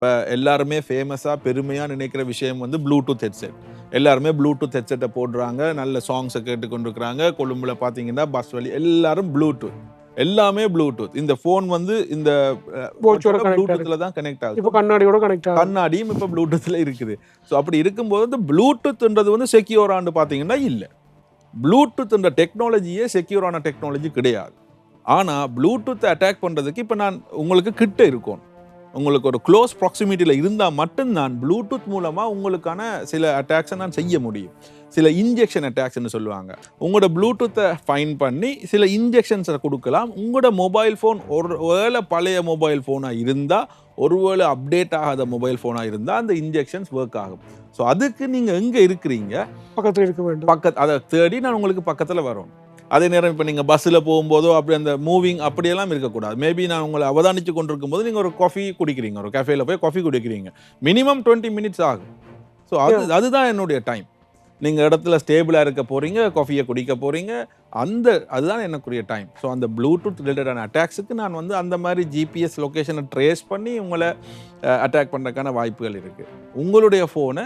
இப்போ எல்லாருமே ஃபேமஸாக பெருமையாக நினைக்கிற விஷயம் வந்து ப்ளூடூத் ஹெட்செட். எல்லாருமே ப்ளூடூத் ஹெட்செட்டை போடுறாங்க, நல்ல சாங்ஸை கேட்டுக்கொண்டிருக்கிறாங்க. கொழும்புல பார்த்தீங்கன்னா பஸ் வழி எல்லாரும் ப்ளூடூத், எல்லாமே ப்ளூடூத். இந்த ஃபோன் வந்து இந்த ப்ளூடூத்தில் தான் கனெக்ட் ஆகுது. இப்போ கண்ணாடியோட கனெக்ட் ஆகுது. கண்ணாடியும் இப்போ ப்ளூடூத்தில் இருக்குது. ஸோ அப்படி இருக்கும்போது ப்ளூடூத்ன்றது வந்து செக்யூரானு பார்த்தீங்கன்னா இல்லை. ப்ளூடூத்ன்ற டெக்னாலஜியே செக்யூரான டெக்னாலஜி கிடையாது. ஆனால் ப்ளூடூத்தை அட்டாக் பண்ணுறதுக்கு இப்போ நான் உங்களுக்கு கிட்ட இருக்கணும், உங்களுக்கு ஒரு க்ளோஸ் ப்ராக்சிமிட்டியில் இருந்தால் மட்டும்தான் ப்ளூடூத் மூலமாக உங்களுக்கான சில அட்டாக்ஸை நான் செய்ய முடியும். சில இன்ஜெக்ஷன் அட்டாக்ஸ்ன்னு சொல்லுவாங்க. உங்களோட ப்ளூடூத்தை ஃபைன் பண்ணி சில இன்ஜெக்ஷன்ஸை கொடுக்கலாம். உங்களோட மொபைல் ஃபோன் ஒரு வேளை பழைய மொபைல் ஃபோனாக இருந்தால், ஒருவேளை அப்டேட் ஆகாத மொபைல் ஃபோனாக இருந்தால் அந்த இன்ஜெக்ஷன்ஸ் ஒர்க் ஆகும். ஸோ அதுக்கு நீங்கள் எங்கே இருக்கிறீங்க, பக்கத்தில் இருக்க வேண்டும். அதை தேடி நான் உங்களுக்கு பக்கத்தில் வரும். அதே நேரம் இப்போ நீங்கள் பஸ்ஸில் போகும்போதோ அப்படி அந்த மூவிங் அப்படியெல்லாம் இருக்கக்கூடாது. மேபி நான் உங்களை அவதானித்து கொண்டிருக்கும் போது நீங்கள் ஒரு காஃபி குடிக்கிறீங்க, ஒரு கஃபேல போய் காஃபி குடிக்கிறீங்க, மினிமம் 20 மினிட்ஸ் ஆகும். ஸோ அதுதான் என்னுடைய டைம். நீங்கள் இடத்துல ஸ்டேபிளாக இருக்க போகிறீங்க, காஃபியை குடிக்க போகிறீங்க, அதுதான் எனக்குரிய டைம். ஸோ அந்த ப்ளூடூத் ரிலேட்டடான அட்டாக்ஸுக்கு நான் வந்து அந்த மாதிரி ஜிபிஎஸ் லொக்கேஷனை ட்ரேஸ் பண்ணி உங்களை அட்டாக் பண்ணுறதுக்கான வாய்ப்புகள் இருக்குது. உங்களுடைய ஃபோனை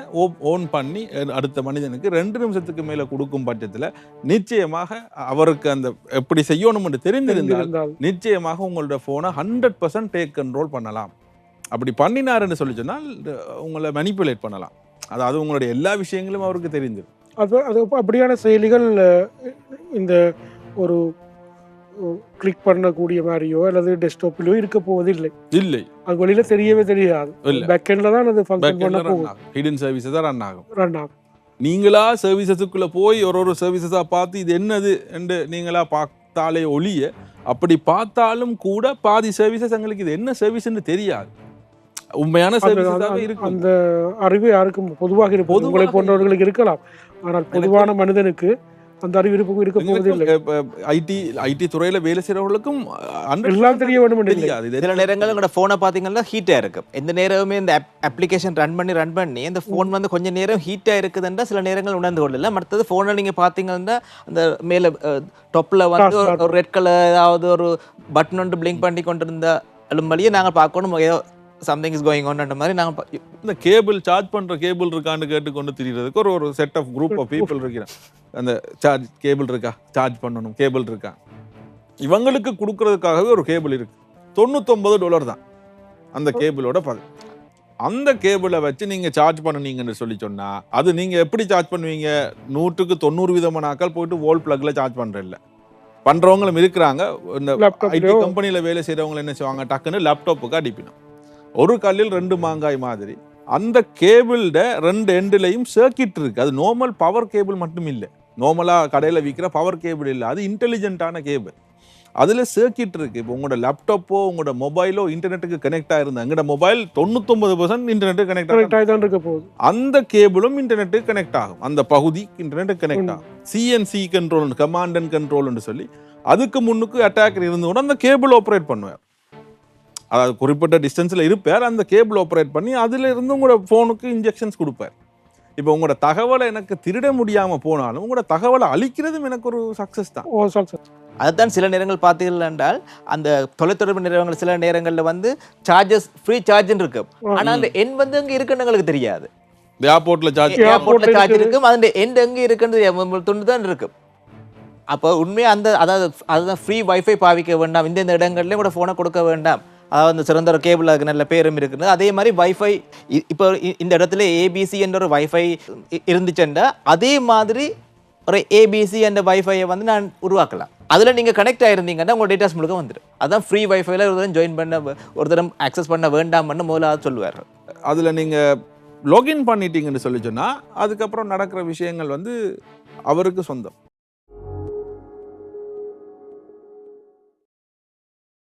ஓன் பண்ணி அடுத்த மனிதனுக்கு 2 நிமிஷத்துக்கு மேலே கொடுக்கும் பட்சத்தில் நிச்சயமாக அவருக்கு அந்த எப்படி செய்யணும்னு தெரிந்திருந்தால் நிச்சயமாக உங்களோட ஃபோனை 100% டேக் கண்ட்ரோல் பண்ணலாம். அப்படி பண்ணினாருன்னு சொல்லி சொன்னால் உங்களை மேனிப்புலேட் பண்ணலாம். அதாவது உங்களுடைய எல்லா விஷயங்களும் அவருக்கு தெரிஞ்சிடும். அது அப்படியான செயலிகள் இந்த ஒரு கிளிக் பண்ணக்கூடிய மாதிரியோ அல்லது டெஸ்க்டாப்லயோ இருக்க போவதில்லை. இல்லை, அது வெளியில தெரியவே தெரியாது. பேக்எண்ட்ல தான் அது ஃபங்க்ஷன் பண்ண போகும். ஹிடன் சர்வீஸ் தான் ரன் ஆகும். ஆகும். நீங்களா சர்வீசஸுக்குள்ள போய் ஒரு சர்வீசஸா பார்த்து இது என்னது என்று நீங்களா பார்த்தாலே ஒழிய, அப்படி பார்த்தாலும் கூட பாதி சர்வீசஸ் எங்களுக்கு இது என்ன சர்வீஸ்ன்னு தெரியாது. உண்மையான சர்வீஸாக இருக்கும். அந்த அறிவு யாருக்கும் பொதுவாக இருக்கும், உங்களை போன்றவர்களுக்கு இருக்கலாம். ஆனால் பொதுவான மனிதனுக்கு அந்த அறிவு இருக்க போவதில்லை. ஐடி துறையில வேலை செய்யறவங்களுக்கும் எல்லாம் தெரிய வேண்டும் தெரியாது. சில நேரங்கள் உங்களோட போனை பாத்தீங்கன்னா ஹீட்டா இருக்கும். எந்த நேரமே இந்த அப்ளிகேஷன் ரன் பண்ணி இந்த போன் வந்து கொஞ்சம் நேரம் ஹீட்டா இருக்குதுன்னா சில நேரங்கள் உணர்ந்து கொள்ளல. மற்றது போனை நீங்க பாத்தீங்கன்னா அந்த மேல டாப்ல வந்து ஒரு ரெட் கலர் ஏதாவது ஒரு பட்டன் ஒன்று பிளிங்க் பண்ணி கொண்டிருந்த வழியே நாங்கள் பார்க்கணும் ஏதோ சம்திங் இஸ் கோயிங் ஆன் மாதிரி நாங்கள் இந்த கேபிள் சார்ஜ் பண்ணுற கேபிள் இருக்கான்னு கேட்டுக்கொண்டு திரிகிறதுக்கு ஒரு set of group of people இருக்கிறேன். அந்த சார்ஜ் கேபிள் இருக்கா, சார்ஜ் பண்ணணும் கேபிள் இருக்கா, இவங்களுக்கு கொடுக்கறதுக்காகவே ஒரு கேபிள் இருக்கு. $99 தான் அந்த கேபிளோட அந்த கேபிளை வச்சு நீங்கள் சார்ஜ் பண்ணுனீங்கன்னு சொல்லி சொன்னால் அது நீங்கள் எப்படி சார்ஜ் பண்ணுவீங்க? 100க்கு 90% ஆக்கள் போயிட்டு வோல் பிளக்ல சார்ஜ் பண்ணுறதில்ல. பண்ணுறவங்களும் இருக்கிறாங்க. இந்த ஐடி கம்பெனியில் வேலை செய்கிறவங்க என்ன செய்வாங்க, டக்குன்னு லேப்டாப்புக்கு அடிப்பினோம். ஒரு கல்லில் 2 மாங்காய் மாதிரி அந்த கேபிள்ட 2 எண்ட்லையும் சர்க்கிட் இருக்கு. அது நார்மல் பவர் கேபிள் மட்டும் இல்லை, நார்மலாக கடையில் விற்கிற பவர் கேபிள் இல்லை, அது இன்டெலிஜென்ட்டான கேபிள். அதில் சர்க்கிட் இருக்கு. இப்போ உங்களோட லேப்டாப்போ உங்களோட மொபைலோ இன்டர்நெட்டுக்கு கனெக்ட் ஆயிருந்தா, எங்களோட மொபைல் 99% இன்டர்நெட்டு கனெக்ட் இருக்க போகுது. அந்த கேபிளும் இன்டர்நெட்டுக்கு கனெக்ட் ஆகும், அந்த பகுதி இன்டர்நெட்டுக்கு கனெக்ட் ஆகும். சிஎன்சி கண்ட்ரோல், கமாண்ட் அண்ட் கண்ட்ரோல்னு சொல்லி அதுக்கு முன்னுக்கு அட்டாக்கர் இருந்து கூட அந்த கேபிள் ஆப்ரேட் பண்ணுவார். அதாவது குறிப்பிட்ட டிஸ்டன்ஸில் இருப்பார், அந்த கேபிள் ஆப்ரேட் பண்ணி அதில் இருந்து உங்களோட ஃபோனுக்கு இன்ஜெக்ஷன்ஸ் கொடுப்பார். இப்போ உங்களோட தகவலை எனக்கு திருட முடியாமல் போனாலும் உங்களோட தகவலை அழிக்கிறதும் எனக்கு ஒரு சக்ஸஸ் தான். அதுதான் சில நேரங்கள் பார்த்தீர்கள் என்றால் அந்த தொலைத்தொடர்பு நிறுவனங்கள் சில நேரங்களில் வந்து சார்ஜஸ் ஃப்ரீ சார்ஜ்னு இருக்கு, ஆனால் அந்த எண் வந்து அங்கே இருக்குன்னு எங்களுக்கு தெரியாது. ஏர்போர்ட்டில் சார்ஜ் இருக்கும், அந்த எண்ட் எங்கே இருக்குன்னு துண்டு தான் இருக்கு. அப்போ உண்மையாக அதுதான் ஃப்ரீ வைஃபை பாவிக்க வேண்டாம், இந்த இடங்கள்லேயும் கூட ஃபோனை கொடுக்க வேண்டாம். அதாவது அந்த சிறந்த ஒரு கேபிள் அதுக்கு நல்ல பேரும் இருக்குது. அதே மாதிரி வைஃபை இப்போ இந்த இடத்துல ஏபிசி என்ற ஒரு வைஃபை இருந்துச்சுன்னா அதே மாதிரி ஒரு ஏபிசி என்ற வைஃபையை வந்து நான் உருவாக்கலாம். அதில் நீங்கள் கனெக்ட் ஆகிருந்தீங்கன்னா உங்கள் டேட்டாஸ் முழுக்க வந்துடும். அதான் ஃப்ரீ வைஃபைல ஒரு தரம் ஜாயின் பண்ண ஒரு தரம் ஆக்சஸ் பண்ண வேண்டாம்னு முதலாவது சொல்லுவார். அதில் நீங்கள் லாகின் பண்ணிட்டீங்கன்னு சொல்லி சொன்னால் அதுக்கப்புறம் நடக்கிற விஷயங்கள் வந்து அவருக்கு சொந்தம்.